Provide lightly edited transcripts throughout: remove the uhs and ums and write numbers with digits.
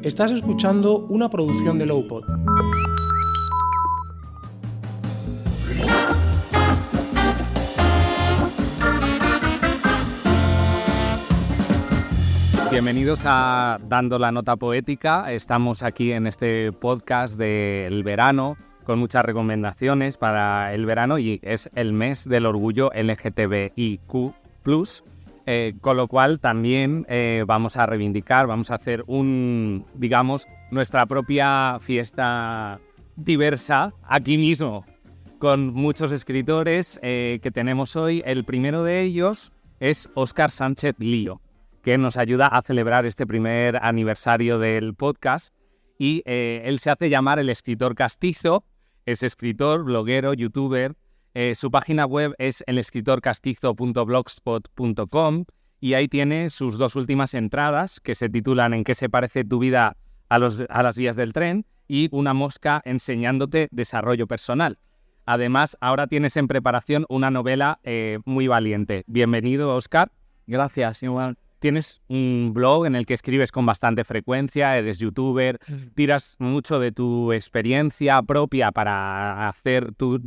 Estás escuchando una producción de Lowpod. Bienvenidos a Dando la Nota Poética. Estamos aquí en este podcast del verano con muchas recomendaciones para el verano y es el mes del orgullo LGTBIQ+, con lo cual también vamos a reivindicar, vamos a hacer nuestra propia fiesta diversa aquí mismo con muchos escritores que tenemos hoy. El primero de ellos es Óscar Sánchez Lío, que nos ayuda a celebrar este primer aniversario del podcast y él se hace llamar el escritor castizo, es escritor, bloguero, youtuber. Su página web es elescritorcastizo.blogspot.com y ahí tiene sus dos últimas entradas que se titulan ¿En qué se parece tu vida a las vías del tren? Y Una mosca enseñándote desarrollo personal. Además, ahora tienes en preparación una novela muy valiente. Bienvenido, Óscar. Gracias, igual. Tienes un blog en el que escribes con bastante frecuencia, eres youtuber, tiras mucho de tu experiencia propia para hacer tus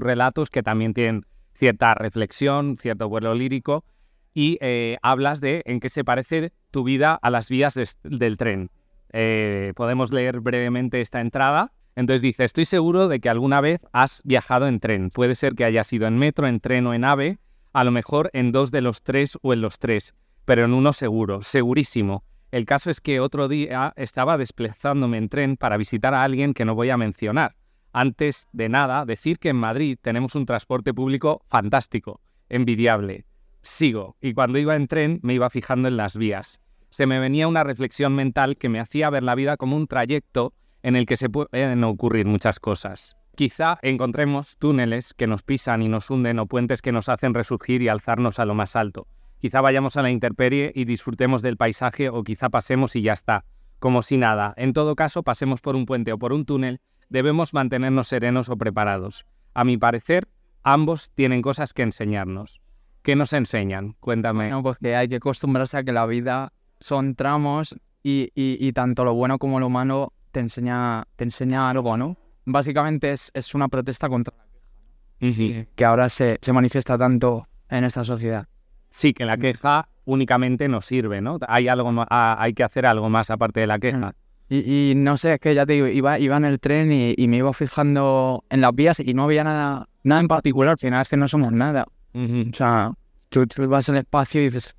relatos que también tienen cierta reflexión, cierto vuelo lírico y hablas de en qué se parece tu vida a las vías del tren. Podemos leer brevemente esta entrada. Entonces dice, estoy seguro de que alguna vez has viajado en tren. Puede ser que hayas ido en metro, en tren o en AVE, a lo mejor en dos de los tres o en los tres. Pero en uno seguro, segurísimo. El caso es que otro día estaba desplazándome en tren para visitar a alguien que no voy a mencionar. Antes de nada, decir que en Madrid tenemos un transporte público fantástico, envidiable. Sigo, y cuando iba en tren me iba fijando en las vías. Se me venía una reflexión mental que me hacía ver la vida como un trayecto en el que se pueden ocurrir muchas cosas. Quizá encontremos túneles que nos pisan y nos hunden o puentes que nos hacen resurgir y alzarnos a lo más alto. Quizá vayamos a la intemperie y disfrutemos del paisaje o quizá pasemos y ya está, como si nada. En todo caso, pasemos por un puente o por un túnel, debemos mantenernos serenos o preparados. A mi parecer, ambos tienen cosas que enseñarnos. ¿Qué nos enseñan? Cuéntame. No, pues que hay que acostumbrarse a que la vida son tramos y tanto lo bueno como lo malo te enseña algo, ¿no? Básicamente es una protesta contra la queja, ¿no? Que ahora se manifiesta tanto en esta sociedad. Sí, que la queja únicamente no sirve, ¿no? Hay que hacer algo más aparte de la queja. Y no sé, es que ya te digo, iba en el tren y me iba fijando en las vías y no había nada en particular. Al final es que no somos nada. O sea, tú vas al espacio y dices,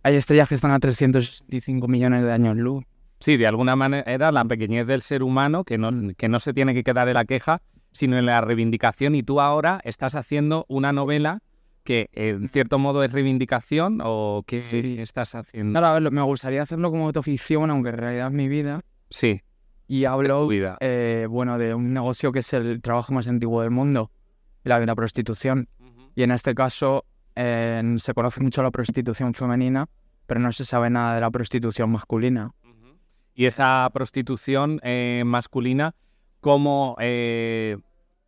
hay estrellas que están a 365 millones de años luz. Sí, de alguna manera la pequeñez del ser humano que no se tiene que quedar en la queja, sino en la reivindicación. Y tú ahora estás haciendo una novela que en cierto modo es reivindicación o qué sí estás haciendo. Claro, a ver, me gustaría hacerlo como autoficción, aunque en realidad es mi vida. Sí. Y hablo de un negocio que es el trabajo más antiguo del mundo, la prostitución. Y en este caso se conoce mucho la prostitución femenina, pero no se sabe nada de la prostitución masculina. Y esa prostitución masculina, ¿cómo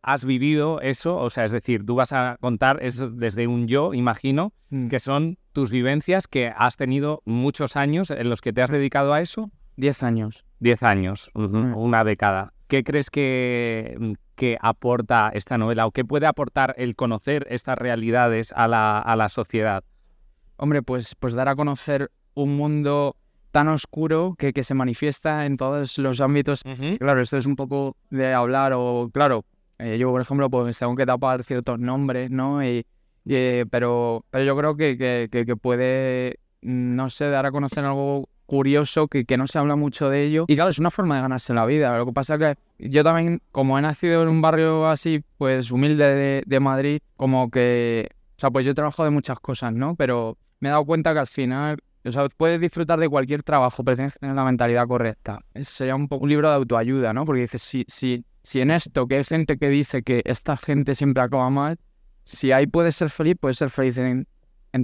has vivido eso? O sea, es decir, tú vas a contar eso desde un yo, imagino, que son tus vivencias que has tenido muchos años en los que te has dedicado a eso. 10 años. 10 años, una década. ¿Qué crees que aporta esta novela o qué puede aportar el conocer estas realidades a la sociedad? Hombre, pues dar a conocer un mundo tan oscuro que se manifiesta en todos los ámbitos. Claro, esto es un poco de hablar yo, por ejemplo, pues tengo que tapar ciertos nombres, ¿no? Pero yo creo que puede, no sé, dar a conocer algo curioso que no se habla mucho de ello. Y claro, es una forma de ganarse la vida. Lo que pasa es que yo también, como he nacido en un barrio así, pues humilde de Madrid, como que, o sea, pues yo he trabajado de muchas cosas, ¿no? Pero me he dado cuenta que al final, o sea, puedes disfrutar de cualquier trabajo, pero tienes que tener la mentalidad correcta. Sería un poco un libro de autoayuda, ¿no? Porque dices, si en esto, que hay gente que dice que esta gente siempre acaba mal, si ahí puedes ser feliz en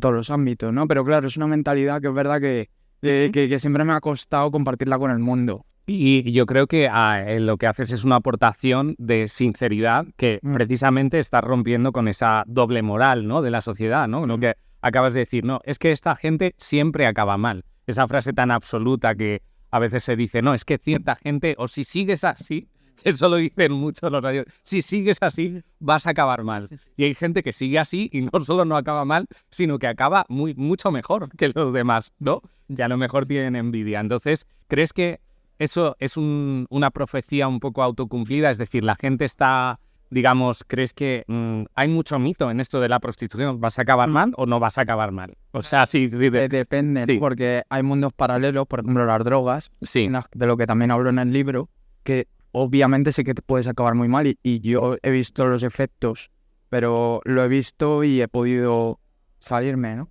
todos los ámbitos, ¿no? Pero claro, es una mentalidad que es verdad que siempre me ha costado compartirla con el mundo. Y yo creo que lo que haces es una aportación de sinceridad que precisamente estás rompiendo con esa doble moral, ¿no? De la sociedad, ¿no? Lo que acabas de decir, no, es que esta gente siempre acaba mal. Esa frase tan absoluta que a veces se dice, no, es que cierta gente, o si sigues así, eso lo dicen mucho los radios, si sigues así, vas a acabar mal. Y hay gente que sigue así y no solo no acaba mal, sino que acaba mucho mejor que los demás, ¿no? Y a lo mejor tienen envidia. Entonces, ¿crees que eso es una profecía un poco autocumplida? Es decir, la gente está, digamos, ¿crees que hay mucho mito en esto de la prostitución? ¿Vas a acabar mal o no vas a acabar mal? O sea, sí. Depende, sí. porque hay mundos paralelos, por ejemplo, las drogas, Sí. de lo que también hablo en el libro, que obviamente sí que te puedes acabar muy mal y yo he visto los efectos, pero lo he visto y he podido salirme, ¿no?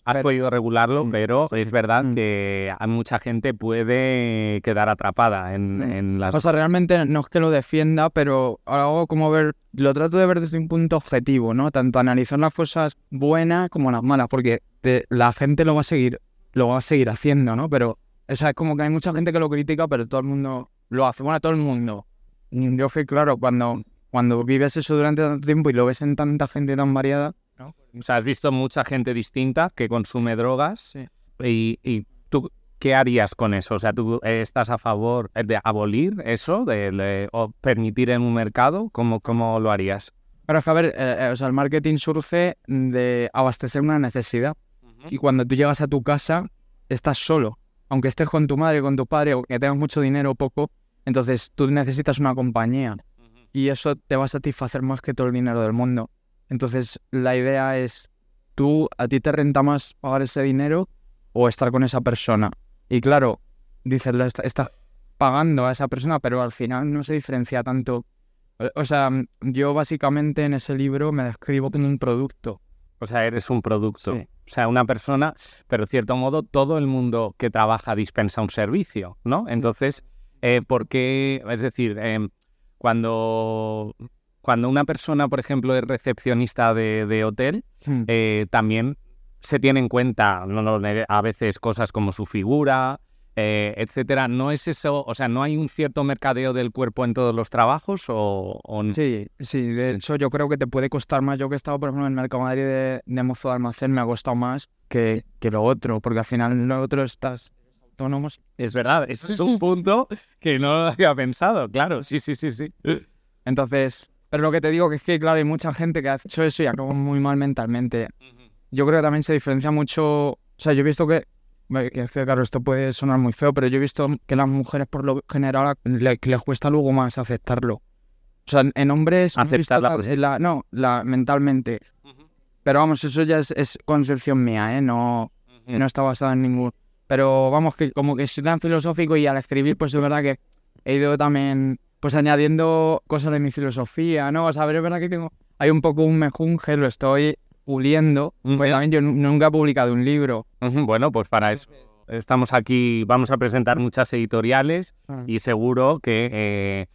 Has podido regularlo, pero sí. es verdad que a mucha gente puede quedar atrapada en las... O sea, realmente no es que lo defienda, pero hago como lo trato de ver desde un punto objetivo, ¿no? Tanto analizar las cosas buenas como las malas, porque la gente lo va a seguir haciendo, ¿no? Pero, o sea, es como que hay mucha gente que lo critica, pero todo el mundo lo hace. Bueno, todo el mundo. Yo que, claro, cuando vives eso durante tanto tiempo y lo ves en tanta gente tan variada, ¿no? O sea, has visto mucha gente distinta que consume drogas. Sí. Y tú, ¿qué harías con eso? O sea, ¿tú estás a favor de abolir eso o permitir en un mercado? ¿Cómo lo harías? Pero es que, a ver, o sea, el marketing surge de abastecer una necesidad. Y cuando tú llegas a tu casa, estás solo. Aunque estés con tu madre, con tu padre, o que tengas mucho dinero o poco, entonces tú necesitas una compañía. Y eso te va a satisfacer más que todo el dinero del mundo. Entonces, la idea es, ¿a ti te renta más pagar ese dinero o estar con esa persona? Y claro, dices, estás pagando a esa persona, pero al final no se diferencia tanto. O sea, yo básicamente en ese libro me describo como un producto. O sea, eres un producto. Sí. O sea, una persona, pero de cierto modo todo el mundo que trabaja dispensa un servicio, ¿no? Entonces, ¿por qué? Es decir, cuando una persona, por ejemplo, es recepcionista de hotel, también se tiene en cuenta a veces cosas como su figura, etcétera. ¿No es eso? O sea, ¿no hay un cierto mercadeo del cuerpo en todos los trabajos o no? Sí, de hecho yo creo que te puede costar más. Yo que he estado, por ejemplo, en el Mercamadrid de mozo de almacén, me ha costado más que lo otro, porque al final lo otro estás autónomos. Es verdad, ese es un punto que no lo había pensado, claro, sí. Entonces, pero lo que te digo que es que, claro, hay mucha gente que ha hecho eso y acaba muy mal mentalmente. Yo creo que también se diferencia mucho, o sea, yo he visto que es que, claro, esto puede sonar muy feo, pero yo he visto que las mujeres por lo general les cuesta luego más aceptarlo. O sea, en hombres... Aceptarla. Mentalmente. Pero vamos, eso ya es concepción mía, ¿eh? No está basada en ningún... Pero vamos, que como que soy tan filosófico y al escribir, pues es verdad que he ido también pues añadiendo cosas de mi filosofía, ¿no? O sea, a ver, es verdad que hay un poco un mejunje, lo estoy puliendo, porque también yo nunca he publicado un libro. Bueno, pues para eso estamos aquí, vamos a presentar muchas editoriales y seguro que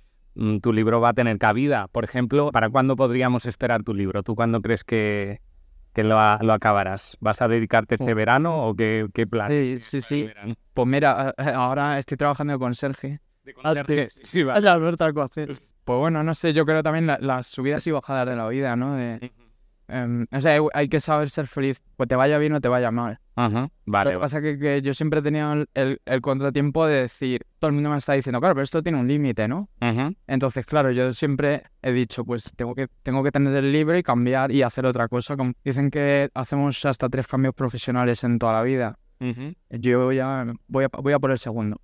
tu libro va a tener cabida. Por ejemplo, ¿para cuándo podríamos esperar tu libro? ¿Tú cuándo crees que lo acabarás? ¿Vas a dedicarte este verano o qué plan? Sí. Pues mira, ahora estoy trabajando de conserje. ¿De conserje? Sí, va. Alberto Alcocer. Pues bueno, no sé, yo creo también las subidas y bajadas de la vida, ¿no? O sea, hay que saber ser feliz, pues te vaya bien o te vaya mal. Vale. Lo que pasa es que yo siempre he tenido el contratiempo de decir, todo el mundo me está diciendo, claro, pero esto tiene un límite, ¿no? Entonces, claro, yo siempre he dicho, pues tengo que tener el libre y cambiar y hacer otra cosa. Como dicen que hacemos hasta 3 cambios profesionales en toda la vida. Yo ya voy a por el segundo.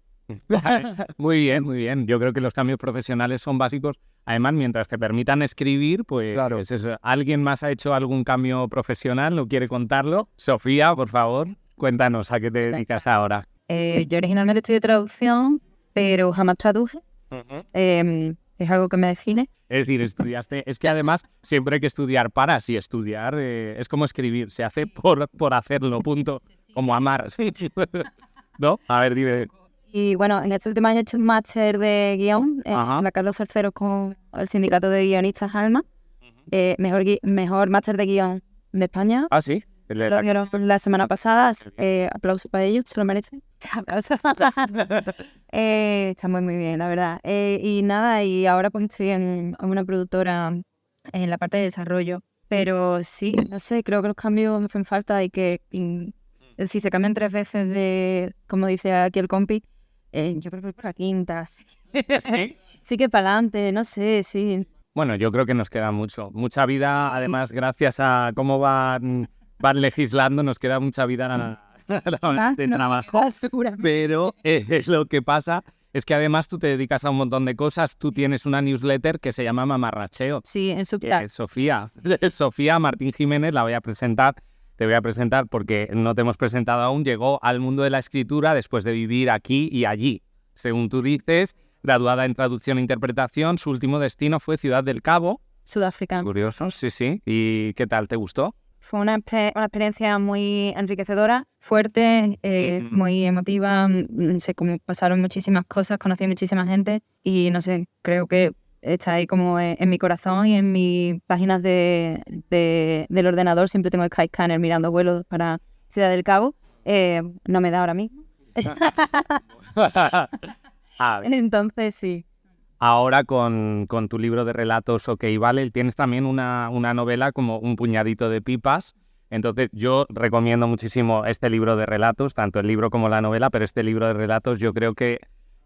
Muy bien. Yo creo que los cambios profesionales son básicos. Además, mientras te permitan escribir, pues claro. Es eso. ¿Alguien más ha hecho algún cambio profesional? ¿No quiere contarlo? Sofía, por favor, cuéntanos a qué te dedicas ahora. Yo originalmente estudié traducción, pero jamás traduje. Es algo que me define. Es decir, estudiaste... Es que además siempre hay que estudiar para, sí, estudiar es como escribir, se hace por hacerlo, punto. Como amar. ¿No? A ver, dime... Y bueno, en este último año he hecho un máster de guión en la Carlos III con el Sindicato de Guionistas Alma. Mejor máster de guión de España. Ah, sí. Lo dieron la semana pasada. Aplausos para ellos, se lo merecen. Aplausos. Está muy bien, la verdad. Y nada, y ahora pues estoy en una productora en la parte de desarrollo. Pero sí, no sé, creo que los cambios me hacen falta y que si se cambian 3 veces como dice aquí el compi, Yo creo que por la quinta. Sí, ¿Sí? sí que para adelante, no sé, sí. Bueno, yo creo que nos queda mucha vida, además, gracias a cómo van legislando, nos queda mucha vida de trabajo, pero lo que pasa es que además tú te dedicas a un montón de cosas, tú tienes una newsletter que se llama Mamarracheo. Sí, en Substack. Sofía Martín Jiménez, te voy a presentar porque no te hemos presentado aún, llegó al mundo de la escritura después de vivir aquí y allí, según tú dices. Graduada en traducción e interpretación, su último destino fue Ciudad del Cabo. Sudáfrica. Curioso, sí. ¿Y qué tal? ¿Te gustó? Fue una experiencia muy enriquecedora, fuerte, muy emotiva. No sé, como pasaron muchísimas cosas, conocí muchísima gente y no sé, creo que está ahí como en mi corazón y en mis páginas del ordenador. Siempre tengo el Skyscanner mirando vuelos para Ciudad del Cabo. No me da ahora mismo. Entonces sí. Ahora con tu libro de relatos OK Vale, tienes también una novela como Un puñadito de pipas. Entonces yo recomiendo muchísimo este libro de relatos, tanto el libro como la novela, pero este libro de relatos yo creo que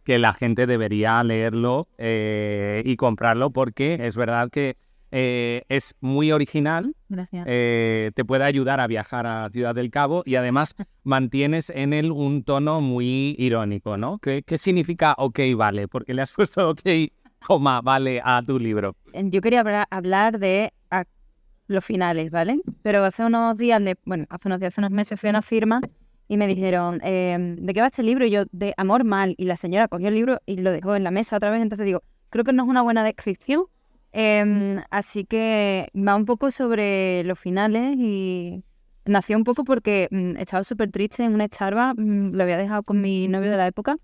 la gente debería leerlo y comprarlo porque es verdad que es muy original. Gracias. Te puede ayudar a viajar a Ciudad del Cabo y además mantienes en él un tono muy irónico, ¿no? ¿Qué significa OK Vale? ¿Por qué le has puesto OK, vale a tu libro? Yo quería hablar de los finales, ¿vale? Pero hace unos meses fui a una firma y me dijeron, ¿de qué va este libro? Y yo, de amor mal. Y la señora cogió el libro y lo dejó en la mesa otra vez. Entonces digo, creo que no es una buena descripción. Así que va un poco sobre los finales y nació un poco porque estaba súper triste en una Starbucks, lo había dejado con mi novio de la época.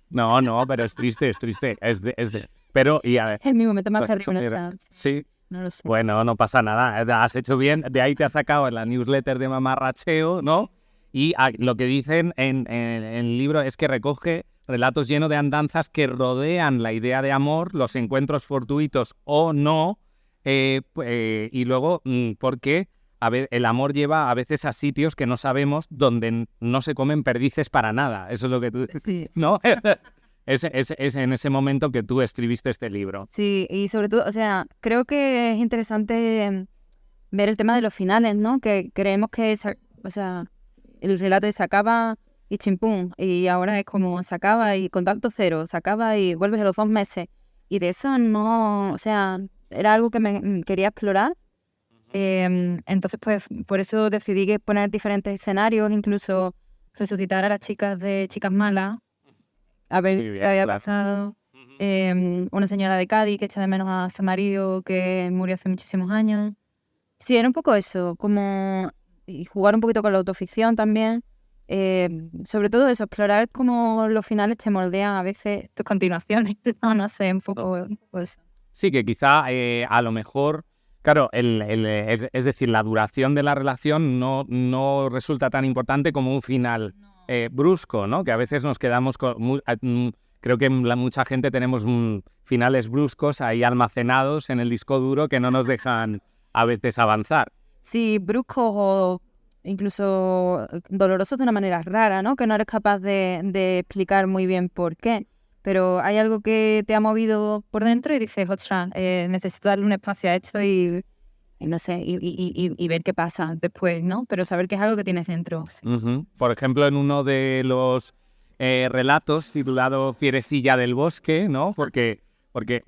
No, pero es triste. Pero, y a ver, Es mi momento más terrible. Sí. No lo sé. Bueno, no pasa nada, has hecho bien, de ahí te has sacado en la newsletter de Mamarracheo, ¿no? Y lo que dicen en el libro es que recoge relatos llenos de andanzas que rodean la idea de amor, los encuentros fortuitos o no, y luego porque el amor lleva a veces a sitios que no sabemos donde no se comen perdices para nada. Eso es lo que tú dices, Sí. ¿no? Es en ese momento que tú escribiste este libro. Sí, y sobre todo, o sea, creo que es interesante ver el tema de los finales, ¿no? Que creemos que el relato se acaba y chimpún, y ahora es como se acaba y contacto cero, se acaba y vuelves a los 2 meses. Y de eso no, o sea, era algo que me quería explorar. Entonces, pues, por eso decidí poner diferentes escenarios, incluso resucitar a las chicas de Chicas Malas, a ver qué había pasado. Una señora de Cádiz que echa de menos a su marido que murió hace muchísimos años. Sí, era un poco eso, como y jugar un poquito con la autoficción también. Sobre todo eso, explorar cómo los finales te moldean a veces tus continuaciones. No sé, un poco eso. Sí, que quizá a lo mejor, claro, es decir, la duración de la relación no resulta tan importante como un final brusco, ¿no? Que a veces nos quedamos con... creo que mucha gente tenemos finales bruscos ahí almacenados en el disco duro que no nos dejan a veces avanzar. Sí, bruscos o incluso dolorosos de una manera rara, ¿no? Que no eres capaz de explicar muy bien por qué. Pero hay algo que te ha movido por dentro y dices, ostras, necesito darle un espacio a esto y no sé, y ver qué pasa después, ¿no? Pero saber que es algo que tienes dentro. Sí. Uh-huh. Por ejemplo, en uno de los relatos titulado Fierecilla del Bosque, ¿no? Porque creo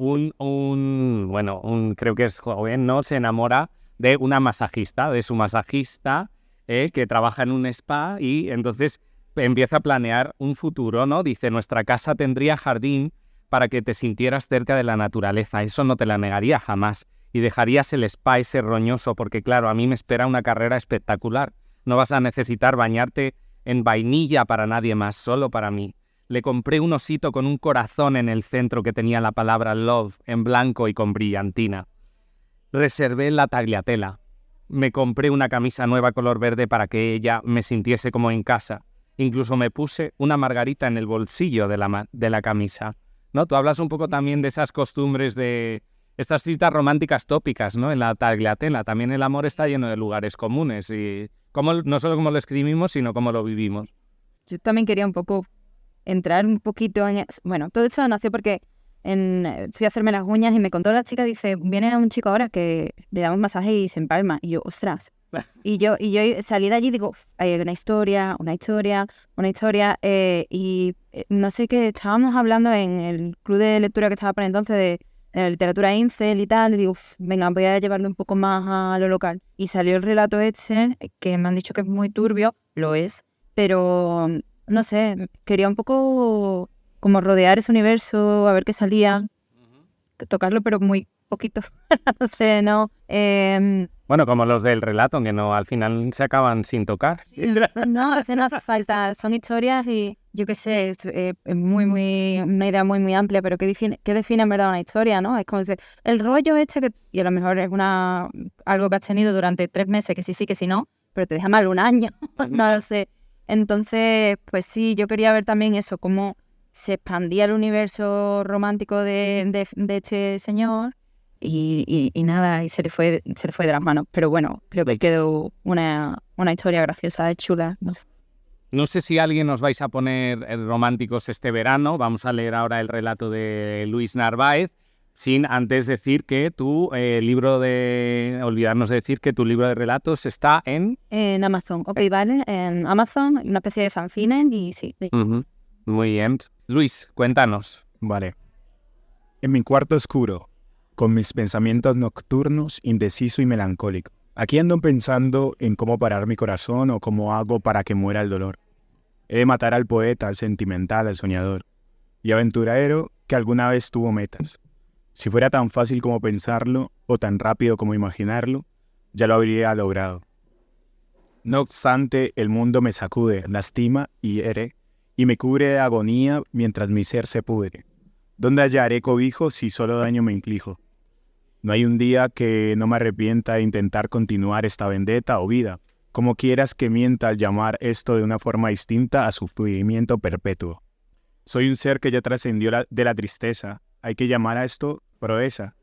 que es joven, ¿no? Se enamora de una masajista, de su masajista, que trabaja en un spa y entonces empieza a planear un futuro, ¿no? Dice, nuestra casa tendría jardín para que te sintieras cerca de la naturaleza. Eso no te la negaría jamás. Y dejarías el spa ese roñoso porque, claro, a mí me espera una carrera espectacular. No vas a necesitar bañarte en vainilla para nadie más, solo para mí. Le compré un osito con un corazón en el centro que tenía la palabra love en blanco y con brillantina. Reservé la tagliatella. Me compré una camisa nueva color verde para que ella me sintiese como en casa. Incluso me puse una margarita en el bolsillo de la camisa, ¿no? Tú hablas un poco también de esas costumbres de estas citas románticas tópicas, ¿no? En la tagliatella también el amor está lleno de lugares comunes y no solo cómo lo escribimos, sino cómo lo vivimos. yo también quería un poco entrar un poquito en... Bueno, todo esto nació porque fui a hacerme las uñas y me contó la chica, dice, viene un chico ahora que le damos masaje y se empalma. Y yo, ostras. Y yo salí de allí y digo, hay una historia. Y no sé qué, estábamos hablando en el club de lectura que estaba por entonces de literatura incel y tal. Y digo, venga, voy a llevarlo un poco más a lo local. Y salió el relato este, que me han dicho que es muy turbio, lo es. Pero, no sé, quería un poco como rodear ese universo, a ver qué salía. Tocarlo, pero muy poquito. No sé, ¿no? Bueno, como los del relato, que no al final se acaban sin tocar. No, no hace falta. Son historias y yo qué sé, es una idea muy amplia, pero ¿qué define en verdad una historia, no? Es como decir, el rollo que... Y a lo mejor es algo que has tenido durante 3 meses, que sí, que sí, no, pero te deja mal un año, no lo sé. Entonces, pues sí, yo quería ver también eso, cómo se expandía el universo romántico de este señor y nada, y se le fue de las manos. Pero bueno, creo que quedó una historia graciosa, chula. No sé. No sé si alguien os vais a poner románticos este verano. Vamos a leer ahora el relato de Luis Narváez, sin antes decir que olvidarnos de decir que tu libro de relatos está en Amazon. Ok, vale, en Amazon, una especie de fanzine y sí. Muy bien. Luis, cuéntanos. Vale. En mi cuarto oscuro, con mis pensamientos nocturnos, indeciso y melancólico. Aquí ando pensando en cómo parar mi corazón o cómo hago para que muera el dolor. He de matar al poeta, al sentimental, al soñador y aventurero que alguna vez tuvo metas. Si fuera tan fácil como pensarlo o tan rápido como imaginarlo, ya lo habría logrado. No obstante, el mundo me sacude, lastima y hiere, y me cubre de agonía mientras mi ser se pudre. ¿Dónde hallaré cobijo si solo daño me inflijo? No hay un día que no me arrepienta de intentar continuar esta vendetta o vida, como quieras que mienta al llamar esto de una forma distinta a sufrimiento perpetuo. Soy un ser que ya trascendió de la tristeza. Hay que llamar a esto proeza,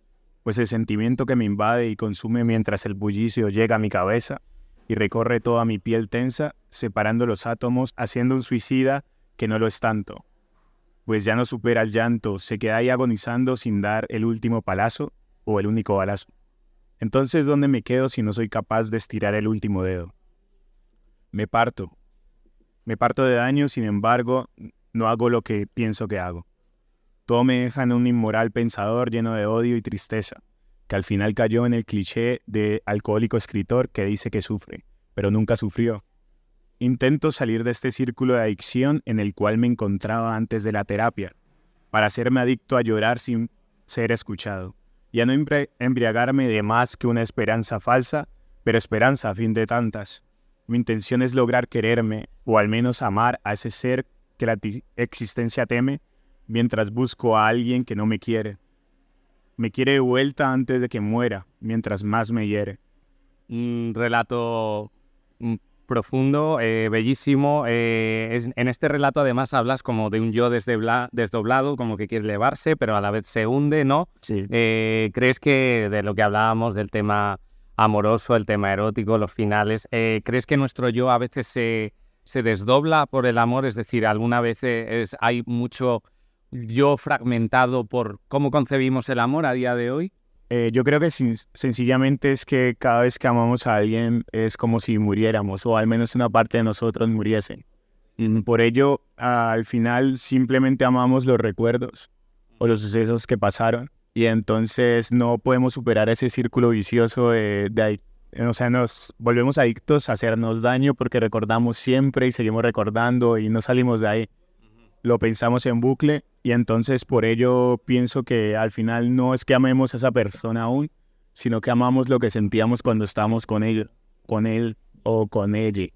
pues el sentimiento que me invade y consume mientras el bullicio llega a mi cabeza y recorre toda mi piel tensa, separando los átomos, haciendo un suicida que no lo es tanto, pues ya no supera el llanto, se queda ahí agonizando sin dar el último palazo o el único balazo. Entonces, ¿dónde me quedo si no soy capaz de estirar el último dedo? Me parto de daño, sin embargo, no hago lo que pienso que hago. Todo me deja en un inmoral pensador lleno de odio y tristeza, que al final cayó en el cliché de alcohólico escritor que dice que sufre, pero nunca sufrió. Intento salir de este círculo de adicción en el cual me encontraba antes de la terapia, para hacerme adicto a llorar sin ser escuchado, y a no embriagarme de más que una esperanza falsa, pero esperanza a fin de tantas. Mi intención es lograr quererme, o al menos amar a ese ser que la existencia teme, mientras busco a alguien que no me quiere. Me quiere de vuelta antes de que muera, mientras más me hiere. Un relato profundo, bellísimo. En este relato además hablas como de un yo desdoblado, como que quiere elevarse, pero a la vez se hunde, ¿no? Sí. ¿Crees que de lo que hablábamos, del tema amoroso, el tema erótico, los finales, crees que nuestro yo a veces se desdobla por el amor? Es decir, alguna vez hay mucho yo fragmentado por cómo concebimos el amor a día de hoy. Yo creo que sencillamente es que cada vez que amamos a alguien es como si muriéramos, o al menos una parte de nosotros muriese. Por ello, al final simplemente amamos los recuerdos o los sucesos que pasaron, y entonces no podemos superar ese círculo vicioso o sea, nos volvemos adictos a hacernos daño porque recordamos siempre y seguimos recordando y no salimos de ahí. Lo pensamos en bucle, y entonces por ello pienso que al final no es que amemos a esa persona aún, sino que amamos lo que sentíamos cuando estábamos con él o con ella.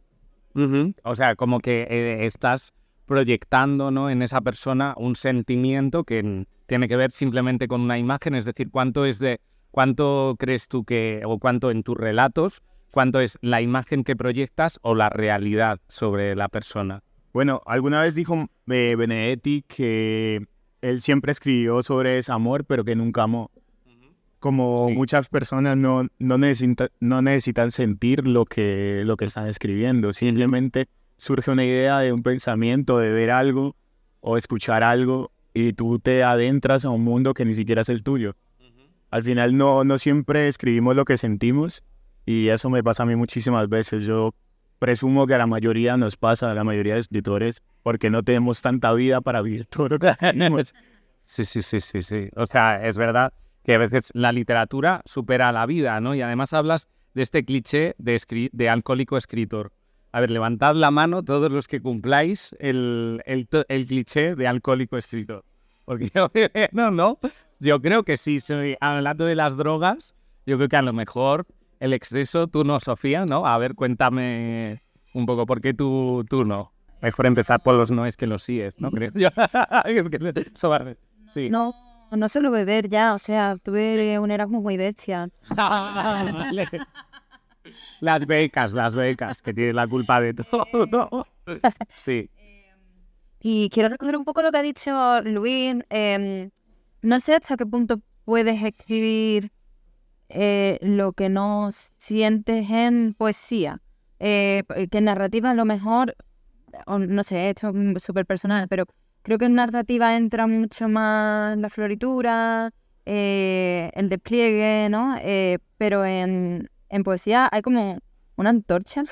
O sea, como que estás proyectando, ¿no?, en esa persona un sentimiento que tiene que ver simplemente con una imagen. Es decir, cuánto crees tú o cuánto en tus relatos, cuánto es la imagen que proyectas o la realidad sobre la persona. Bueno, alguna vez dijo Benedetti que él siempre escribió sobre desamor, pero que nunca amó. Como sí. Muchas personas no necesitan sentir lo que están escribiendo, simplemente surge una idea de un pensamiento, de ver algo o escuchar algo y tú te adentras a un mundo que ni siquiera es el tuyo. Al final no siempre escribimos lo que sentimos y eso me pasa a mí muchísimas veces. Yo presumo que a la mayoría nos pasa, a la mayoría de escritores, porque no tenemos tanta vida para vivir todo lo que escribimos. Sí. O sea, es verdad que a veces la literatura supera la vida, ¿no? Y además hablas de este cliché de alcohólico escritor. A ver, levantad la mano todos los que cumpláis el cliché de alcohólico escritor. Porque no, yo creo que sí, hablando de las drogas, yo creo que a lo mejor el exceso, tú no, Sofía, ¿no? A ver, cuéntame un poco, ¿por qué tú no? Mejor empezar por los noes que los síes, ¿no? Creo yo. Sí. No suelo beber ya, o sea, tuve un Erasmus muy bestia. Las becas, que tienen la culpa de todo. Sí. Y quiero recoger un poco lo que ha dicho Luis. No sé hasta qué punto puedes escribir lo que no sientes en poesía. Que en narrativa a lo mejor, o no sé, esto es súper personal, pero creo que en narrativa entra mucho más la floritura, el despliegue, ¿no? Pero en poesía hay como una antorcha.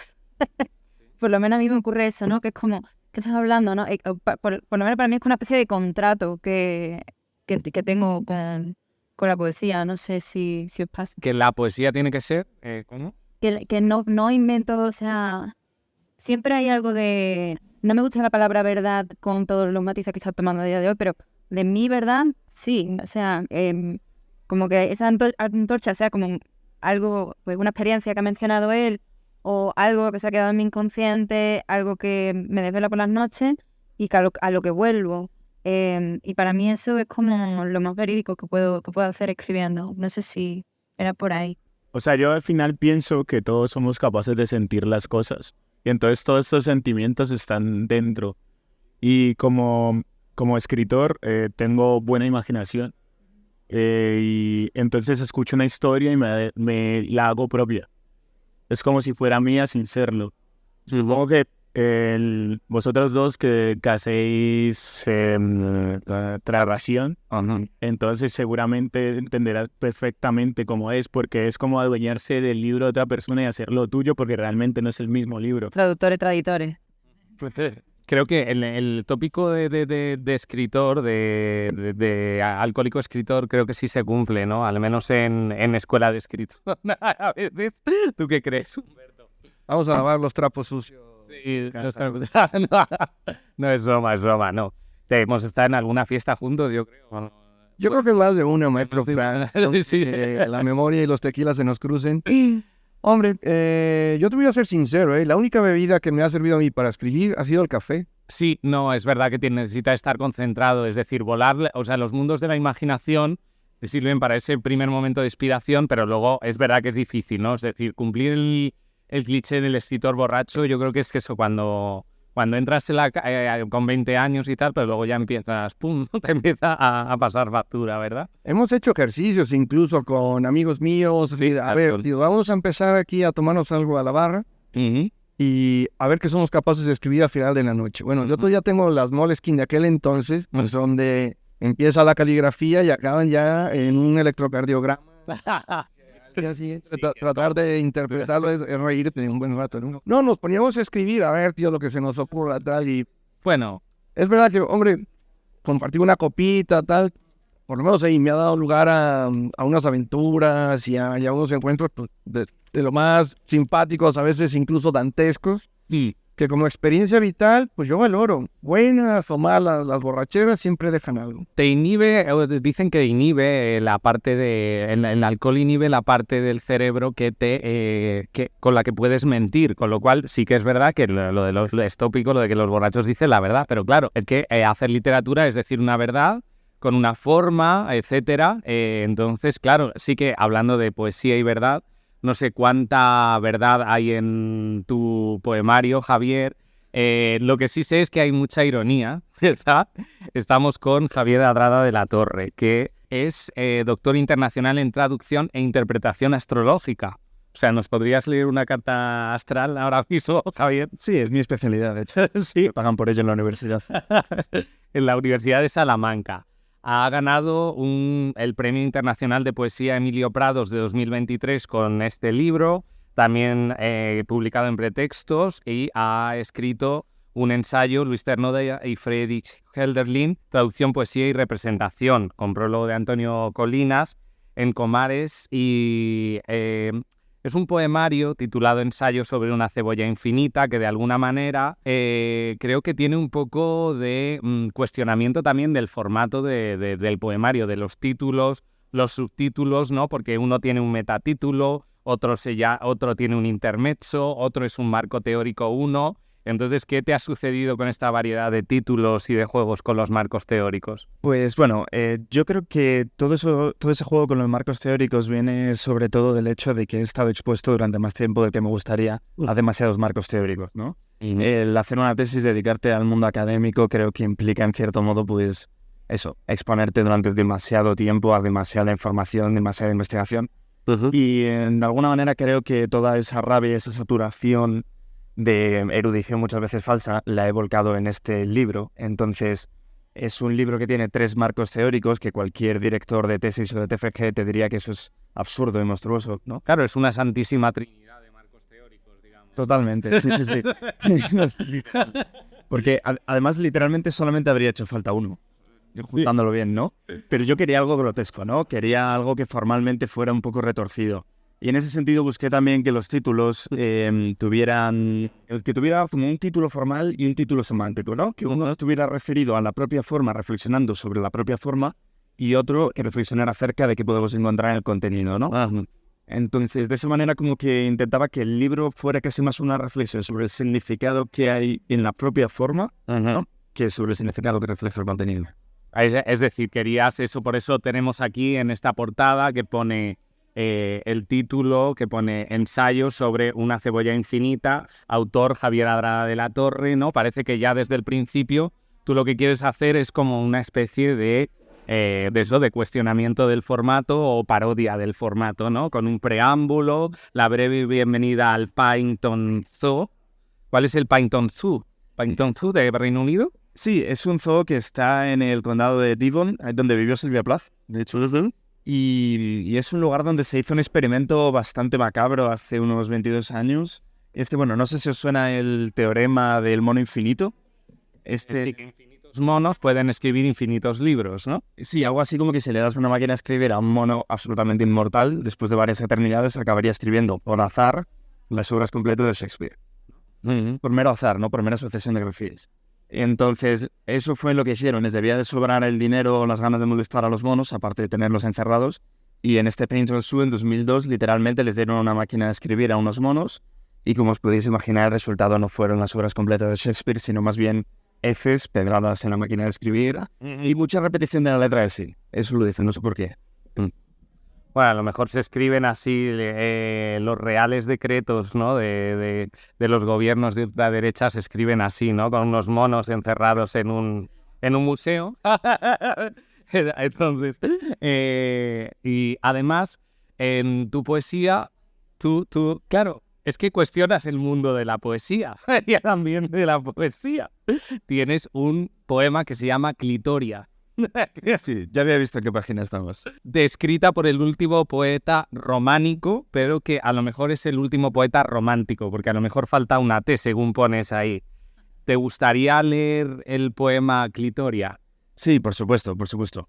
Por lo menos a mí me ocurre eso, ¿no? Que es como, ¿qué estás hablando, no? Por lo menos para mí es una especie de contrato que tengo con la poesía. No sé si os pasa. Que la poesía tiene que ser, ¿cómo? Que no invento, o sea, siempre hay algo de... No me gusta la palabra verdad con todos los matices que está tomando a día de hoy, pero de mi verdad, sí. O sea, como que esa antorcha sea como algo, pues una experiencia que ha mencionado él, o algo que se ha quedado en mi inconsciente, algo que me desvela por las noches y que a lo que vuelvo. Y para mí eso es como lo más verídico que puedo hacer escribiendo. No sé si era por ahí. O sea, yo al final pienso que todos somos capaces de sentir las cosas. Y entonces todos estos sentimientos están dentro. Y como escritor tengo buena imaginación. Y entonces escucho una historia y me la hago propia. Es como si fuera mía sin serlo. Supongo que vosotros dos que hacéis traducción, entonces seguramente entenderás perfectamente cómo es, porque es como adueñarse del libro de otra persona y hacerlo tuyo, porque realmente no es el mismo libro. Traductores, traditores. Creo que el tópico de escritor, de alcohólico escritor, creo que sí se cumple, ¿no? Al menos en escuela de escritor. A veces, ¿tú qué crees, Humberto? Vamos a lavar los trapos sucios. Sí, no, es broma, no. Hemos estado en alguna fiesta juntos, yo creo. Yo creo que es más de una, maestro Frank. Sí. La memoria y los tequilas se nos crucen. Hombre, yo te voy a ser sincero, la única bebida que me ha servido a mí para escribir ha sido el café. Sí, no, es verdad que necesita estar concentrado, es decir, volar, o sea, los mundos de la imaginación te sirven para ese primer momento de inspiración, pero luego es verdad que es difícil, ¿no? Es decir, cumplir el cliché del escritor borracho, yo creo que es que eso cuando entras con 20 años y tal, pero luego ya empiezas, pum, te empieza a pasar factura, ¿verdad? Hemos hecho ejercicios incluso con amigos míos. Sí, a ver, tío, vamos a empezar aquí a tomarnos algo a la barra y a ver qué somos capaces de escribir al final de la noche. Bueno, yo ya tengo las Moleskine de aquel entonces, donde empieza la caligrafía y acaban ya en un electrocardiograma. Tratar de interpretarlo es reírte un buen rato, ¿no? No, nos poníamos a escribir, a ver, tío, lo que se nos ocurra, tal, y... Bueno. Es verdad que, hombre, compartir una copita, tal, por lo menos ahí me ha dado lugar a unas aventuras y a unos encuentros pues, de lo más simpáticos, a veces incluso dantescos, que como experiencia vital, pues yo valoro. Buenas o malas, las borracheras siempre dejan algo. Te inhibe, dicen que inhibe la parte el alcohol inhibe la parte del cerebro que con la que puedes mentir, con lo cual sí que es verdad que es tópico lo de que los borrachos dicen la verdad, pero claro, es que hacer literatura es decir una verdad con una forma, etcétera, entonces claro, sí que hablando de poesía y verdad, no sé cuánta verdad hay en tu poemario, Javier. Lo que sí sé es que hay mucha ironía, ¿verdad? Estamos con Javier Adrada de la Torre, que es doctor internacional en traducción e interpretación astrológica. O sea, ¿nos podrías leer una carta astral ahora mismo, Javier? Sí, es mi especialidad, de hecho. Sí, pagan por ello en la universidad. En la Universidad de Salamanca. Ha ganado el Premio Internacional de Poesía Emilio Prados de 2023 con este libro, también publicado en Pretextos, y ha escrito un ensayo, Luis Ternoda y Friedrich Hölderlin, Traducción, Poesía y Representación, con prólogo de Antonio Colinas, en Comares, y es un poemario titulado Ensayo sobre una cebolla infinita, que de alguna manera creo que tiene un poco de cuestionamiento también del formato del poemario, de los títulos, los subtítulos, ¿no? Porque uno tiene un metatítulo, otro tiene un intermezzo, otro es un marco teórico 1. Entonces, ¿qué te ha sucedido con esta variedad de títulos y de juegos con los marcos teóricos? Pues bueno, yo creo que todo ese juego con los marcos teóricos viene sobre todo del hecho de que he estado expuesto durante más tiempo del que me gustaría a demasiados marcos teóricos, ¿no? El hacer una tesis, dedicarte al mundo académico, creo que implica en cierto modo, pues eso, exponerte durante demasiado tiempo a demasiada información, demasiada investigación. Y de alguna manera creo que toda esa rabia, esa saturación de erudición muchas veces falsa, la he volcado en este libro. Entonces, es un libro que tiene 3 marcos teóricos que cualquier director de tesis o de TFG te diría que eso es absurdo y monstruoso, ¿no? Claro, es una santísima trinidad de marcos teóricos, digamos. Totalmente, sí, sí, sí. Porque además literalmente solamente habría hecho falta uno, juntándolo bien, ¿no? Pero yo quería algo grotesco, ¿no? Quería algo que formalmente fuera un poco retorcido. Y en ese sentido busqué también que los títulos tuviera como un título formal y un título semántico, ¿no? Que uno estuviera referido a la propia forma, reflexionando sobre la propia forma, y otro que reflexionara acerca de qué podemos encontrar en el contenido, ¿no? Entonces, de esa manera como que intentaba que el libro fuera casi más una reflexión sobre el significado que hay en la propia forma, ¿no? Que sobre el significado que refleja el contenido. Es decir, querías eso, por eso tenemos aquí en esta portada que pone el título, que pone Ensayo sobre una cebolla infinita, autor Javier Adrada de la Torre, ¿no? Parece que ya desde el principio tú lo que quieres hacer es como una especie de cuestionamiento del formato o parodia del formato, ¿no? Con un preámbulo, la breve bienvenida al Paddington Zoo. ¿Cuál es el Paddington Zoo? ¿Paddington Zoo de Reino Unido? Sí, es un zoo que está en el condado de Devon, donde vivió Silvia Plath, de hecho. Y es un lugar donde se hizo un experimento bastante macabro hace unos 22 años. Es que, bueno, no sé si os suena el teorema del mono infinito. Que infinitos monos pueden escribir infinitos libros, ¿no? Sí, algo así como que si le das una máquina a escribir a un mono absolutamente inmortal, después de varias eternidades acabaría escribiendo por azar las obras completas de Shakespeare. Por mero azar, no por mera sucesión de grafías. Entonces, eso fue lo que hicieron. Les debía de sobrar el dinero o las ganas de molestar a los monos, aparte de tenerlos encerrados. Y en este Paddington Zoo, en 2002, literalmente les dieron una máquina de escribir a unos monos. Y como os podéis imaginar, el resultado no fueron las obras completas de Shakespeare, sino más bien Fs pegadas en la máquina de escribir y mucha repetición de la letra de sí. Eso lo dicen, no sé por qué. Bueno, a lo mejor se escriben así los reales decretos, ¿no? de los gobiernos de ultraderecha se escriben así, ¿no? Con unos monos encerrados en un museo. Entonces, y además, en tu poesía, tú, claro, es que cuestionas el mundo de la poesía y el ambiente de la poesía. Tienes un poema que se llama Clitoria. Sí, ya había visto en qué página estamos. Descrita por el último poeta románico, pero que a lo mejor es el último poeta romántico, porque a lo mejor falta una T, según pones ahí. ¿Te gustaría leer el poema Clitoria? Sí, por supuesto, por supuesto.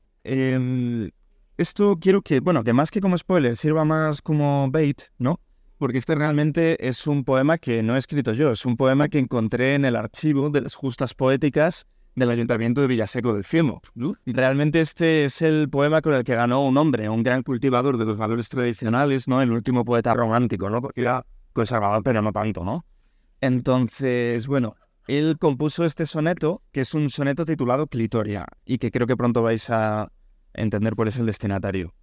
Esto quiero que, bueno, que más que como spoiler, sirva más como bait, ¿no? Porque este realmente es un poema que no he escrito yo, es un poema que encontré en el archivo de las justas poéticas del Ayuntamiento de Villaseco del Fiemo. Realmente este es el poema con el que ganó un hombre, un gran cultivador de los valores tradicionales, ¿no? El último poeta romántico, ¿no? Porque era conservador, pero no tanto, ¿no? Entonces, bueno, él compuso este soneto, que es un soneto titulado Clitoria, y que creo que pronto vais a entender cuál es el destinatario.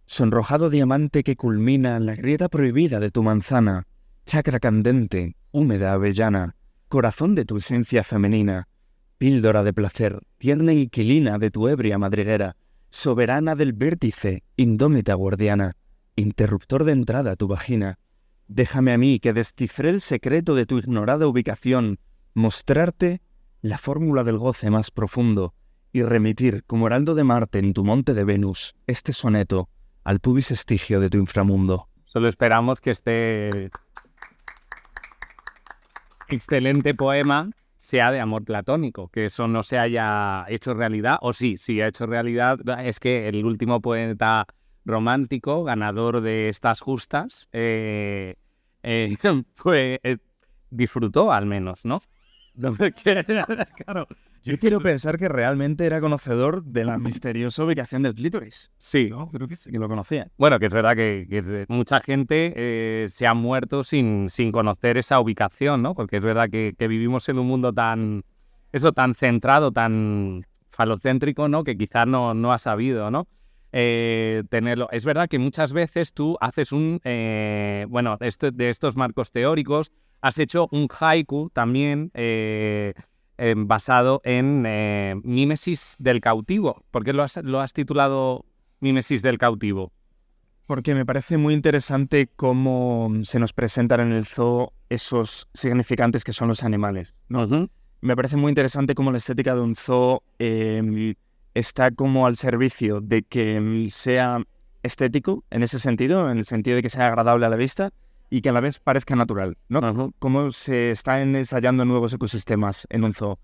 Sonrojado diamante que culmina la grieta prohibida de tu manzana, chakra candente, húmeda avellana, corazón de tu esencia femenina, píldora de placer, tierna inquilina de tu ebria madriguera, soberana del vértice, indómita guardiana, interruptor de entrada a tu vagina. Déjame a mí que descifré el secreto de tu ignorada ubicación, mostrarte la fórmula del goce más profundo y remitir como heraldo de Marte en tu monte de Venus este soneto al pubis estigio de tu inframundo. Solo esperamos que este excelente poema sea de amor platónico, que eso no se haya hecho realidad, o sí ha hecho realidad. Es que el último poeta romántico, ganador de estas justas, disfrutó al menos, ¿no? Claro. Yo quiero pensar que realmente era conocedor de la misteriosa ubicación del clítoris. Sí. No, creo que sí, que lo conocía. Bueno, que es verdad que mucha gente se ha muerto sin conocer esa ubicación, ¿no? Porque es verdad que vivimos en un mundo tan centrado, tan falocéntrico, ¿no? Que quizás no ha sabido, ¿no? Tenerlo. Es verdad que muchas veces tú haces de estos marcos teóricos, has hecho un haiku también basado en Mímesis del cautivo. ¿Por qué lo has titulado Mímesis del cautivo? Porque me parece muy interesante cómo se nos presentan en el zoo esos significantes que son los animales, ¿no? Uh-huh. Me parece muy interesante cómo la estética de un zoo está como al servicio de que sea estético en ese sentido, en el sentido de que sea agradable a la vista y que a la vez parezca natural, ¿no? Uh-huh. Cómo se están ensayando nuevos ecosistemas en un zoo.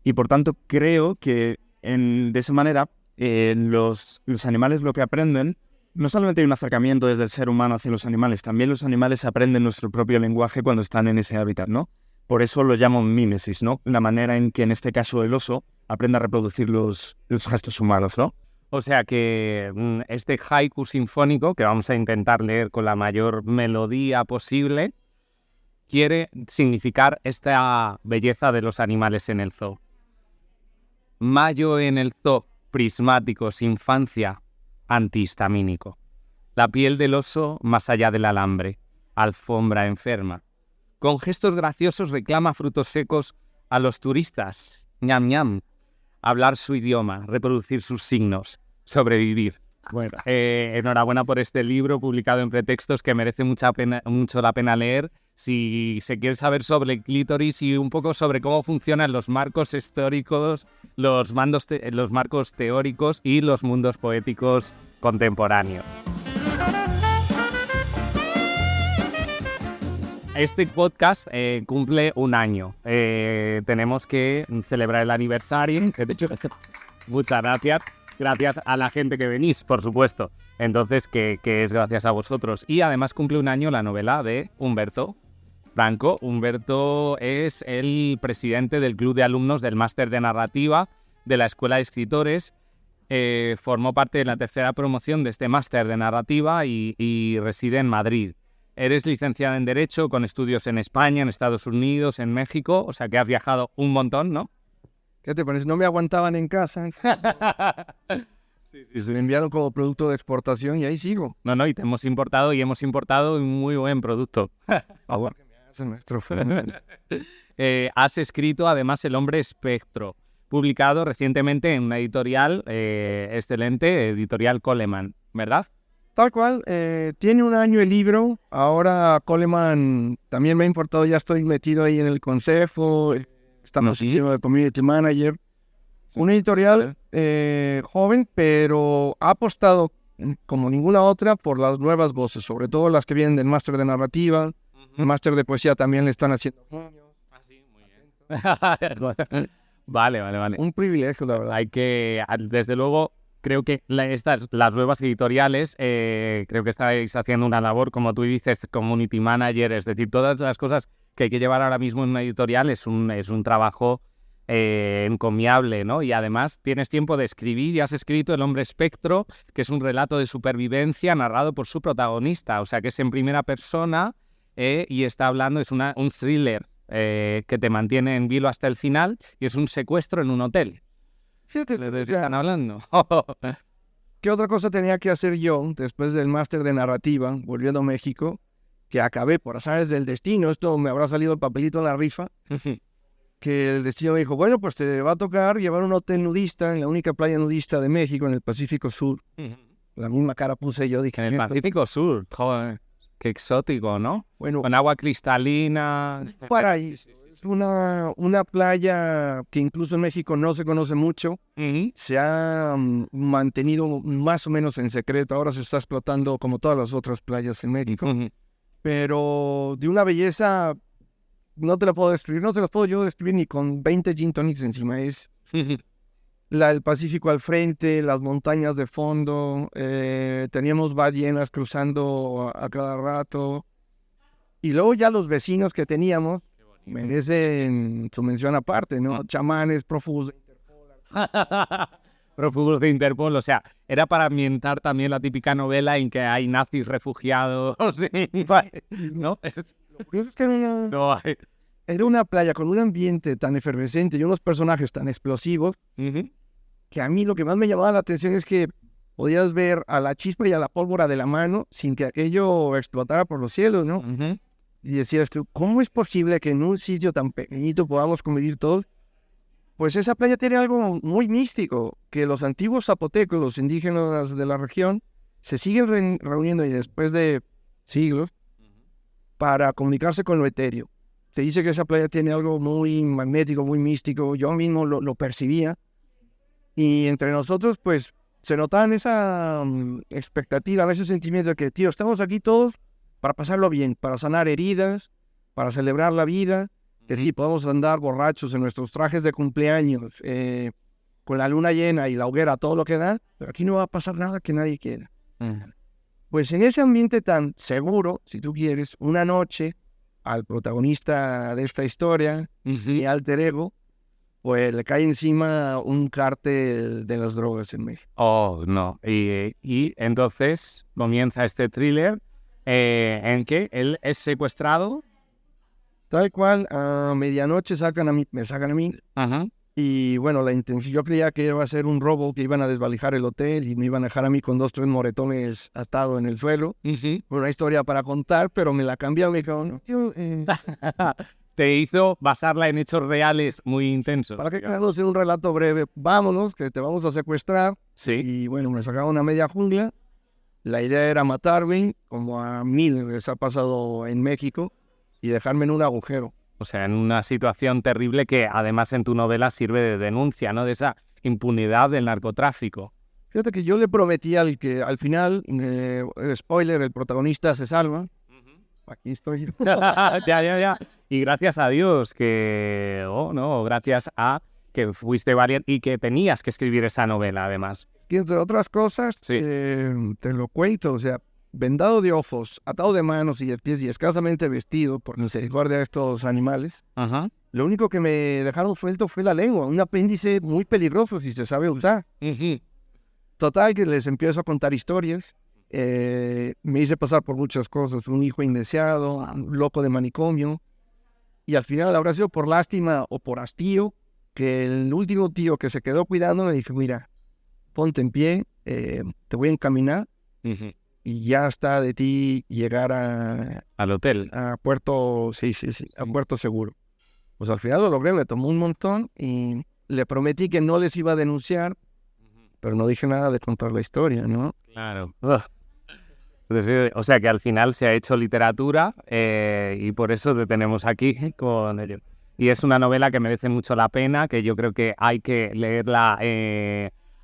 Y por tanto creo que de esa manera los animales lo que aprenden, no solamente hay un acercamiento desde el ser humano hacia los animales, también los animales aprenden nuestro propio lenguaje cuando están en ese hábitat, ¿no? Por eso lo llamo mímesis, ¿no? La manera en que en este caso el oso aprende a reproducir los gestos humanos, ¿no? O sea que este haiku sinfónico, que vamos a intentar leer con la mayor melodía posible, quiere significar esta belleza de los animales en el zoo. Mayo en el zoo, prismáticos, infancia, antihistamínico. La piel del oso más allá del alambre, alfombra enferma. Con gestos graciosos reclama frutos secos a los turistas. Ñam ñam. Hablar su idioma, reproducir sus signos, sobrevivir. Bueno, enhorabuena por este libro publicado en Pretextos que merece mucho la pena leer. Si se quiere saber sobre el clítoris y un poco sobre cómo funcionan los marcos históricos, los marcos teóricos y los mundos poéticos contemporáneos. Este podcast cumple un año. Tenemos que celebrar el aniversario. De hecho, muchas gracias. Gracias a la gente que venís, por supuesto. Entonces, que es gracias a vosotros. Y además cumple un año la novela de Humberto Franco. Humberto es el presidente del club de alumnos del máster de narrativa de la Escuela de Escritores. Formó parte de la tercera promoción de este máster de narrativa y reside en Madrid. Eres licenciada en Derecho con estudios en España, en Estados Unidos, en México. O sea que has viajado un montón, ¿no? ¿Qué te parece? No me aguantaban en casa. Se me enviaron como producto de exportación y ahí sigo. No, y te hemos importado un muy buen producto. Favor que me hace, maestro. Has escrito además El hombre espectro, publicado recientemente en una editorial excelente, editorial Coleman, ¿verdad? Tal cual, tiene un año el libro. Ahora Coleman también me ha importado, ya estoy metido ahí en el consejo. Estamos haciendo de Community Manager. Una editorial joven, pero ha apostado, como ninguna otra, por las nuevas voces, sobre todo las que vienen del máster de narrativa. El máster de poesía también le están haciendo. Sí, muy bien. Vale. Un privilegio, la verdad. Hay que, desde luego, creo que las nuevas editoriales, creo que estáis haciendo una labor, como tú dices, Community Manager, es decir, todas las cosas que hay que llevar ahora mismo en una editorial es un trabajo encomiable, ¿no? Y además tienes tiempo de escribir y has escrito El hombre espectro, que es un relato de supervivencia narrado por su protagonista, o sea que es en primera persona y está hablando, es un thriller que te mantiene en vilo hasta el final y es un secuestro en un hotel. Fíjate, ¿De qué están hablando? ¿Qué otra cosa tenía que hacer yo después del máster de narrativa, volviendo a México, que acabé por azares del destino? Esto me habrá salido el papelito en la rifa, que el destino me dijo, bueno, pues te va a tocar llevar un hotel nudista en la única playa nudista de México, en el Pacífico Sur. la misma cara puse yo, dije, En el "Esto- Pacífico Sur, joder, qué exótico, ¿no? bueno, Con agua cristalina. paraíso. Es una playa que incluso en México no se conoce mucho. Ujú. Se ha mantenido más o menos en secreto. Ahora se está explotando como todas las otras playas en México. Ujú. Pero de una belleza, no te la puedo describir. No te la puedo yo describir ni con 20 gin tonics encima. Es el Pacífico al frente, las montañas de fondo. Teníamos ballenas cruzando a cada rato. Y luego ya los vecinos que teníamos merecen su mención aparte, ¿no? Chamanes, prófugos. Prófugos de Interpol, o sea, era para ambientar también la típica novela en que hay nazis refugiados, ¿no? Lo curioso es que No hay. era una playa con un ambiente tan efervescente y unos personajes tan explosivos Ujú. que a mí lo que más me llamaba la atención es que podías ver a la chispa y a la pólvora de la mano sin que aquello explotara por los cielos, ¿no? Ujú. Y decías tú, ¿cómo es posible que en un sitio tan pequeñito podamos convivir todos? Pues esa playa tiene algo muy místico, que los antiguos zapotecos, los indígenas de la región, se siguen reuniendo y después de siglos para comunicarse con lo etéreo. Se dice que esa playa tiene algo muy magnético, muy místico. Yo mismo lo percibía. Y entre nosotros, pues, se notaba esa expectativa, ese sentimiento de que, tío, estamos aquí todos para pasarlo bien, para sanar heridas, para celebrar la vida. Que sí, podemos andar borrachos en nuestros trajes de cumpleaños, con la luna llena y la hoguera, todo lo que da, pero aquí no va a pasar nada que nadie quiera. Pues en ese ambiente tan seguro, si tú quieres, una noche al protagonista de esta historia, mi alter ego, pues le cae encima un cártel de las drogas en México. Oh, no. Y entonces comienza este thriller en que él es secuestrado. Tal cual, a medianoche me sacan a mí, Ajá. y bueno, la intención, yo creía que iba a ser un robo, que iban a desvalijar el hotel y me iban a dejar a mí con 2, 3 moretones atado en el suelo. Y sí. Una historia para contar, pero me la cambiaron y me dijeron, "No, tío, Te hizo basarla en hechos reales muy intensos. para que quedarnos en un relato breve, vámonos, que te vamos a secuestrar". Sí. Y bueno, me sacaron a media jungla. La idea era matarme, como a 1000 les ha pasado en México, y dejarme en un agujero. O sea, en una situación terrible que además en tu novela sirve de denuncia, ¿no? De esa impunidad del narcotráfico. Fíjate que yo le prometí al que al final, spoiler, el protagonista se salva. Aquí estoy yo. Ya. Y gracias a Dios que, gracias a que fuiste valiente y que tenías que escribir esa novela, además. Y entre otras cosas, Sí. te lo cuento, o sea, vendado de ojos, atado de manos y de pies y escasamente vestido por misericordia de estos animales, Ajá. lo único que me dejaron suelto fue la lengua, un apéndice muy peligroso si se sabe usar. Total, que les empiezo a contar historias. Me hice pasar por muchas cosas, un hijo indeseado, un loco de manicomio, y al final habrá sido por lástima o por hastío que el último tío que se quedó cuidando me dijo, mira, ponte en pie, te voy a encaminar y ya está de ti llegar Al hotel. a puerto, sí, a puerto seguro. Pues al final lo logré, me tomó un montón y le prometí que no les iba a denunciar, pero no dije nada de contar la historia, ¿no? Claro. O sea que al final se ha hecho literatura y por eso te tenemos aquí con ello. Y es una novela que merece mucho la pena, que yo creo que hay que leerla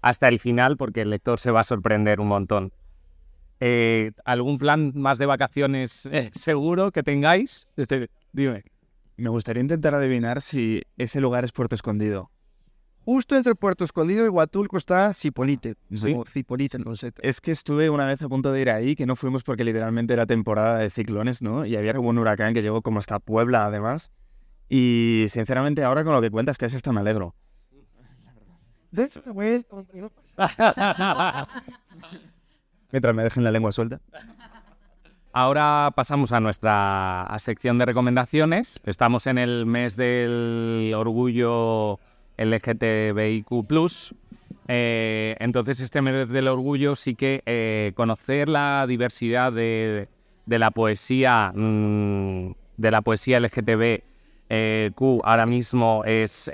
hasta el final porque el lector se va a sorprender un montón. ¿Algún plan más de vacaciones seguro que tengáis? Dime. Me gustaría intentar adivinar si ese lugar es Puerto Escondido. Justo entre Puerto Escondido y Huatulco está Zipolite, ¿Sí? o Zipolite con Z. Es que estuve una vez a punto de ir ahí, que no fuimos porque literalmente era temporada de ciclones, ¿no? Y había como un huracán que llegó como hasta Puebla, además. Y sinceramente ahora con lo que cuentas, que es esto me alegro. Mientras me dejen la lengua suelta. Ahora pasamos a nuestra sección de recomendaciones. Estamos en el mes del orgullo LGTBIQ+. Entonces, este mes del orgullo sí que conocer la diversidad de la poesía LGTBQ ahora mismo es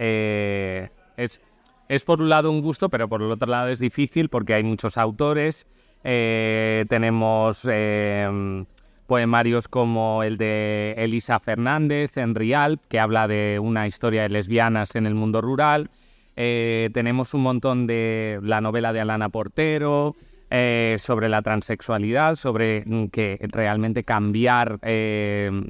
por un lado un gusto, pero por el otro lado es difícil porque hay muchos autores tenemos poemarios como el de Elisa Fernández en Rialp, que habla de una historia de lesbianas en el mundo rural. Tenemos un montón de la novela de Alana Portero, sobre la transexualidad, sobre que realmente cambiar de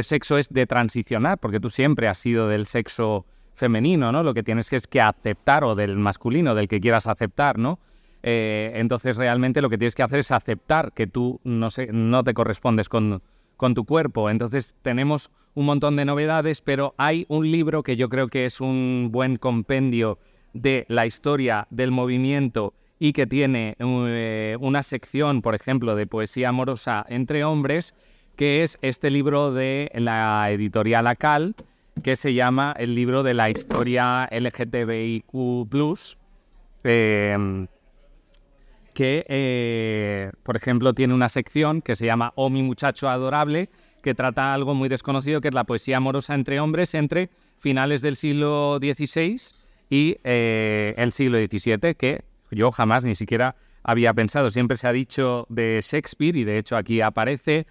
sexo es de transicionar, porque tú siempre has sido del sexo femenino, ¿no? Lo que tienes es que aceptar, o del masculino, del que quieras aceptar, ¿no? Entonces realmente lo que tienes que hacer es aceptar que tú no te correspondes con tu cuerpo. Entonces tenemos un montón de novedades, pero hay un libro que yo creo que es un buen compendio de la historia del movimiento y que tiene una sección, por ejemplo, de poesía amorosa entre hombres, que es este libro de la editorial ACAL, que se llama el libro de la historia LGTBIQ+, que, por ejemplo, tiene una sección que se llama Oh, mi muchacho adorable, que trata algo muy desconocido, que es la poesía amorosa entre hombres entre finales del siglo XVI y el siglo XVII, que yo jamás ni siquiera había pensado. Siempre se ha dicho de Shakespeare, y de hecho aquí aparece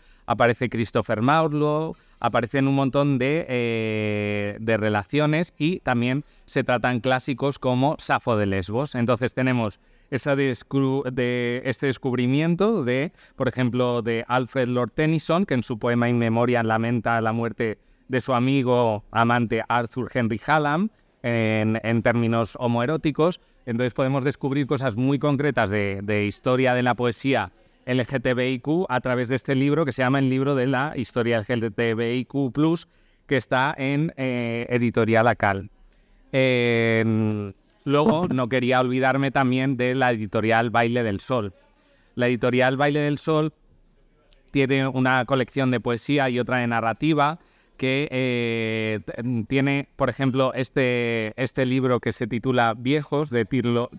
Christopher Marlowe, aparecen un montón de relaciones, y también se tratan clásicos como Safo de Lesbos. Entonces tenemos este descubrimiento de, por ejemplo, de Alfred Lord Tennyson, que en su poema In Memoriam lamenta la muerte de su amigo amante Arthur Henry Hallam en términos homoeróticos. Entonces podemos descubrir cosas muy concretas de historia de la poesía LGTBIQ a través de este libro, que se llama el libro de la historia LGTBIQ+, que está en editorial ACAL. Luego no quería olvidarme también de la editorial Baile del Sol. La editorial Baile del Sol tiene una colección de poesía y otra de narrativa, que tiene, por ejemplo, este libro que se titula Viejos, de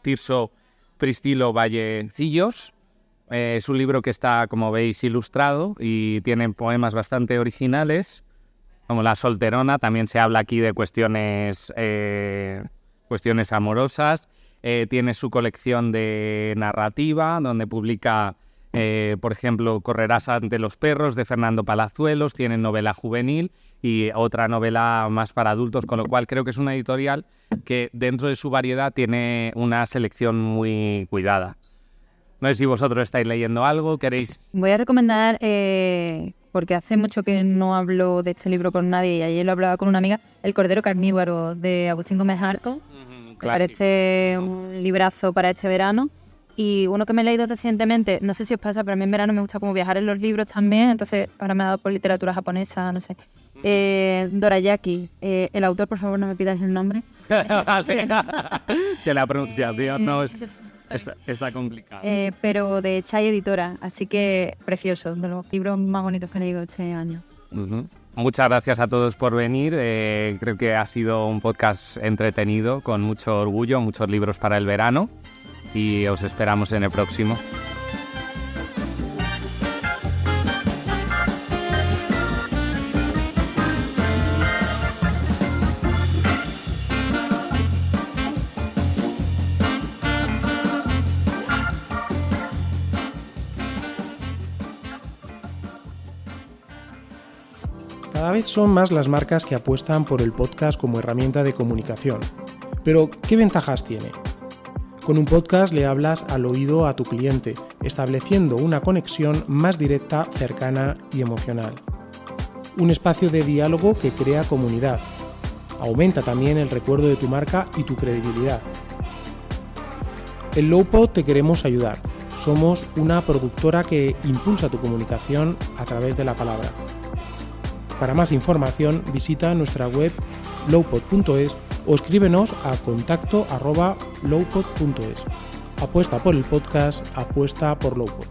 Tirso Pristilo Vallecillos. Es un libro que está, como veis, ilustrado y tiene poemas bastante originales, como La Solterona. También se habla aquí de cuestiones amorosas. Tiene su colección de narrativa, donde publica, por ejemplo, Correrás ante los perros, de Fernando Palazuelos. Tiene novela juvenil y otra novela más para adultos, con lo cual creo que es una editorial que dentro de su variedad tiene una selección muy cuidada. No sé si vosotros estáis leyendo algo, queréis... Voy a recomendar, porque hace mucho que no hablo de este libro con nadie y ayer lo hablaba con una amiga, El Cordero Carnívoro, de Agustín Gómez Arco. Me parece un librazo para este verano. Y uno que me he leído recientemente, no sé si os pasa, pero a mí en verano me gusta como viajar en los libros también, entonces ahora me ha dado por literatura japonesa, no sé. Dorayaki, el autor, por favor no me pidáis el nombre. Que la pronunciación no está complicada. Pero de Chai Editora, así que precioso, de los libros más bonitos que he leído este año. Uh-huh. Muchas gracias a todos por venir. Creo que ha sido un podcast entretenido, con mucho orgullo, muchos libros para el verano, y os esperamos en el próximo. Cada vez son más las marcas que apuestan por el podcast como herramienta de comunicación. Pero, ¿qué ventajas tiene? Con un podcast le hablas al oído a tu cliente, estableciendo una conexión más directa, cercana y emocional. Un espacio de diálogo que crea comunidad. Aumenta también el recuerdo de tu marca y tu credibilidad. En Lowpod te queremos ayudar. Somos una productora que impulsa tu comunicación a través de la palabra. Para más información visita nuestra web lowpod.es o escríbenos a contacto@lowpod.es. Apuesta por el podcast, apuesta por Lowpod.